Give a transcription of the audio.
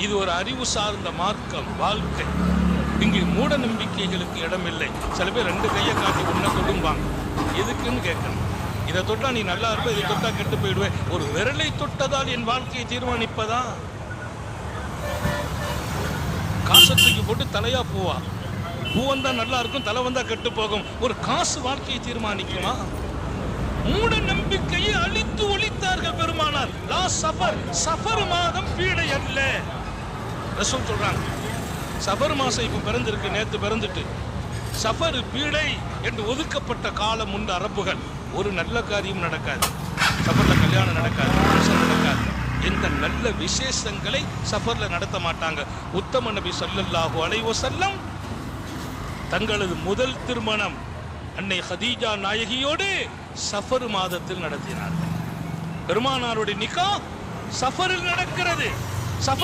இது ஒரு அறிவு சார்ந்த மார்க்கம், வாழ்க்கை. இங்கு மூட நம்பிக்கைகளுக்கு இடமில்லை. சில பேர் 2 கையை காட்டி ஒன்ன தொடும்பாங்க. எதுக்குன்னு கேட்கணும். இதை தொட்டா நீ நல்லா இருப்ப, இதை தொட்டா கெட்டு போயிடுவேன். ஒரு விரலை தொட்டதால் என் வாழ்க்கையை தீர்மானிப்பதா? காசை தூக்கி போட்டு தலையா பூவா? பூ வந்தா நல்லா இருக்கும், தலை வந்தா கெட்டு போகும். ஒரு காசு வாழ்க்கையை தீர்மானிக்குமா? மூட நம்பிக்கையை அழித்து ஒழித்தார்கள் பெருமானார். லா சஃபர், சஃபர் மாதம் பீடை அல்ல. ரசூல் சொல்றாங்க, சஃபர் மாசம் இப்ப பிறந்திருக்கு, நேத்து பிறந்துட்டு சஃபர் பீடை என்று ஒதுக்கப்பட்ட காலம் உண்டு. அரபுகள் ஒரு நல்ல காரியம் நடக்காது, சஃபர்ல கல்யாணம் நடக்காது, நடக்காது. எந்த நல்ல விசேஷங்களை சஃபர்ல நடத்த மாட்டாங்க. உத்தம நபி ஸல்லல்லாஹு அலைஹி வஸல்லம் தங்களது முதல் திருமணம் அன்னை ஹதீஜா நாயகியோடு சஃபர் மாதத்தில் நடத்தினார்கள். பெருமானாருடைய நிக்கா சஃபரில் நடக்கிறது.